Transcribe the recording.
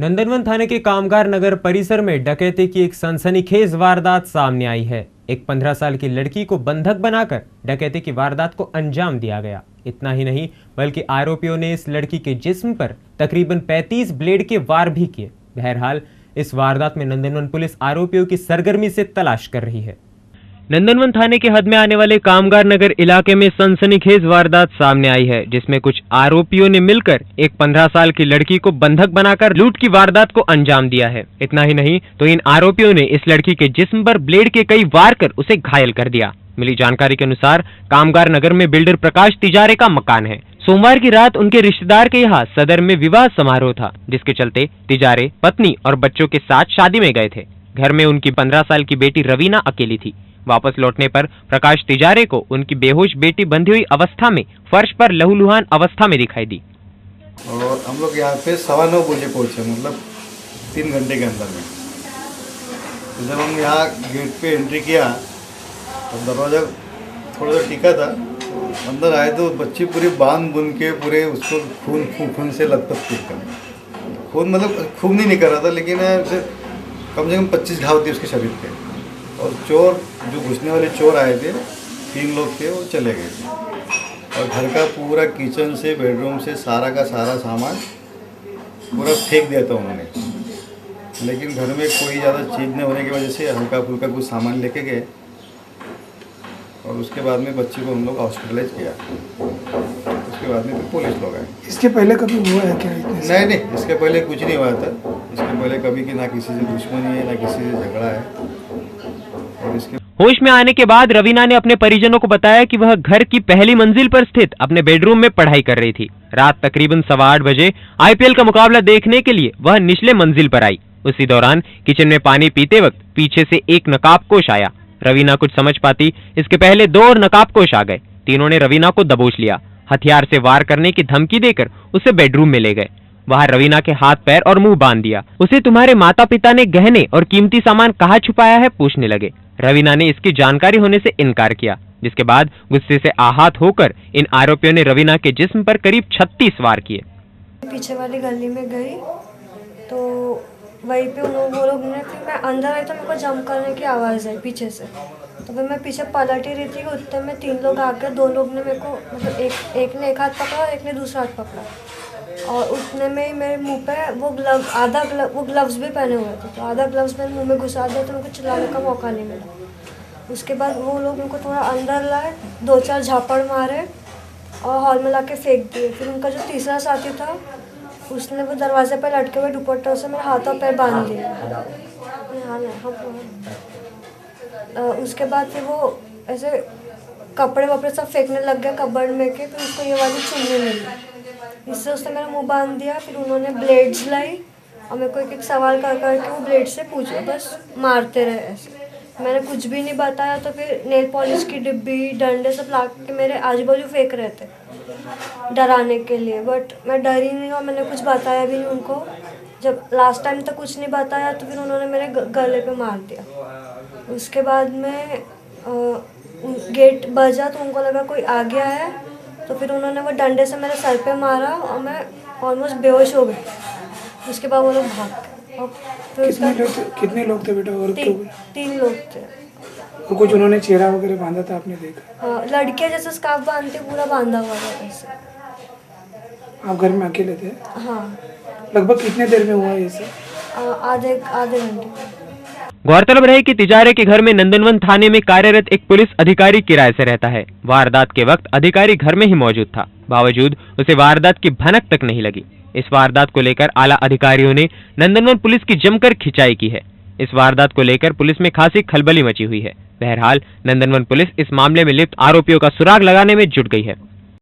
नंदनवन थाने के कामगार नगर परिसर में डकैती की एक सनसनीखेज वारदात सामने आई है। एक 15 साल की लड़की को बंधक बनाकर डकैती की वारदात को अंजाम दिया गया। इतना ही नहीं बल्कि आरोपियों ने इस लड़की के जिस्म पर तकरीबन 35 ब्लेड के वार भी किए। बहरहाल इस वारदात में नंदनवन पुलिस आरोपियों की सरगर्मी से तलाश कर रही है। नंदनवन थाने के हद में आने वाले कामगार नगर इलाके में सनसनीखेज वारदात सामने आई है, जिसमें कुछ आरोपियों ने मिलकर एक 15 साल की लड़की को बंधक बनाकर लूट की वारदात को अंजाम दिया है। इतना ही नहीं तो इन आरोपियों ने इस लड़की के जिस्म पर ब्लेड के कई वार कर उसे घायल कर दिया। मिली जानकारी के अनुसार कामगार नगर में बिल्डर प्रकाश तिजारे का मकान है। सोमवार की रात उनके रिश्तेदार के यहाँ सदर में विवाह समारोह था, जिसके चलते तिजारे पत्नी और बच्चों के साथ शादी में गए थे। घर में उनकी 15 साल की बेटी रवीना अकेली थी। वापस लौटने पर प्रकाश तिजारे को उनकी बेहोश बेटी बंधी हुई अवस्था में फर्श पर लहूलुहान अवस्था में दिखाई दी। और हम लोग यहाँ पे 9:15 बजे पहुँचे, मतलब 3 घंटे के अंदर में। तो जब हम यहाँ गेट पे एंट्री किया तो दरवाज़ा थोड़ा सा टिका था, तो अंदर आए तो बच्ची पूरी बांध बुन के पूरे उसको खून से लथपथ थी। खून मतलब खून नहीं निकल रहा था, लेकिन कम से कम 25 घाव थे उसके शरीर पे। और चोर जो घुसने वाले चोर आए थे, 3 लोग थे, वो चले गए थे। और घर का पूरा किचन से बेडरूम से सारा का सारा सामान पूरा फेंक दिया था उन्होंने। लेकिन घर में कोई ज़्यादा चीज़ नहीं होने की वजह से हल्का फुल्का कुछ सामान लेके गए। और उसके बाद में बच्ची को हम लोग हॉस्पिटलाइज किया। उसके बाद में फिर पुलिस लोग आए। इसके पहले कभी हुआ है क्या? नहीं, इसके पहले कुछ नहीं हुआ था। इसके पहले कभी की ना किसी से दुश्मनी है, ना किसी से झगड़ा है। होश में आने के बाद रवीना ने अपने परिजनों को बताया कि वह घर की पहली मंजिल पर स्थित अपने बेडरूम में पढ़ाई कर रही थी। रात तकरीबन 8:15 बजे आईपीएल का मुकाबला देखने के लिए वह निचले मंजिल पर आई। उसी दौरान किचन में पानी पीते वक्त पीछे से एक नकाबपोश आया। रवीना कुछ समझ पाती इसके पहले 2 और नकाबपोश आ गए। तीनों ने रवीना को दबोच लिया। हथियार से वार करने की धमकी देकर उसे बेडरूम में ले गए। वहां रवीना के हाथ पैर और मुंह बांध दिया। उसे तुम्हारे माता पिता ने गहने और कीमती सामान कहाँ छुपाया है पूछने लगे। रवीना ने इसकी जानकारी होने से इनकार किया, जिसके बाद गुस्से से आहत होकर इन आरोपियों ने रवीना के जिस्म पर करीब 36 वार किए। पीछे वाली गली में गई तो वहीं पे वो लोग ने, फिर मैं अंदर आई तो मेरे को जंप करने की आवाज़ आई पीछे से। तो फिर मैं पीछे पलट ही रही थी कि उतने में 3 लोग आ गए। 2 लोग ने मेरे को मतलब एक ने एक हाथ पकड़ा और एक ने दूसरा हाथ पकड़ा। और उतने में ही मेरे मुंह पे वो ग्लव्स भी पहने हुए थे, तो आधा ग्लव्स मेरे मुंह में घुसा दिया, तो मेरे को चिल्लाने का मौका नहीं मिला। उसके बाद वो लोग मेरे को थोड़ा अंदर लाए, 2-4 झापड़ मारे और हॉल में ला के फेंक दिए। फिर उनका जो तीसरा साथी था उसने वो दरवाजे पर लटके हुए दुपट्टों से मेरे हाथ और पैर बांध दिए। उसके बाद फिर वो ऐसे कपड़े वपड़े सब फेंकने लग गए कबर्ड में के। फिर उसको ये वाली चुन्नी मिली, इससे उसने मेरा मुंह बांध दिया। फिर उन्होंने ब्लेड्स लाई और मेरे को एक सवाल कर करके वो ब्लेड से पूछे, बस मारते रहे ऐसे। मैंने कुछ भी नहीं बताया, तो फिर नेल पॉलिश की डिब्बी डंडे सब ला के मेरे आजू बाजू फेंक रहे थे डराने के लिए। बट मैं डरी नहीं और मैंने कुछ बताया भी नहीं उनको। जब लास्ट टाइम तक कुछ नहीं बताया तो फिर उन्होंने मेरे गले पे मार दिया। उसके बाद में गेट बजा तो उनको लगा कोई आ गया है, तो फिर उन्होंने वो डंडे से मेरे सर पे मारा और मैं ऑलमोस्ट बेहोश हो गई। उसके बाद वो लोग भाग गए। और फिर कितने लोग थे बेटा? और 3 लोग थे। और कुछ उन्होंने चेहरा वगैरह बांधा था, आपने देखा? हाँ, लड़कियाँ जैसे स्कार्फ बांधते पूरा बांधा हुआ था ऐसे। आप घर में अकेले थे? हाँ। लगभग कितने देर में हुआ ये सब? आधे घंटे। गौरतलब रहे कि तिजारे के घर में नंदनवन थाने में कार्यरत एक पुलिस अधिकारी किराए से रहता है। वारदात के वक्त अधिकारी घर में ही मौजूद था, बावजूद उसे वारदात की भनक तक नहीं लगी। इस वारदात को लेकर आला अधिकारियों ने नंदनवन पुलिस की जमकर खिंचाई की है। इस वारदात को लेकर पुलिस में खासी खलबली मची हुई है। बहरहाल नंदनवन पुलिस इस मामले में लिप्त आरोपियों का सुराग लगाने में जुट गई है।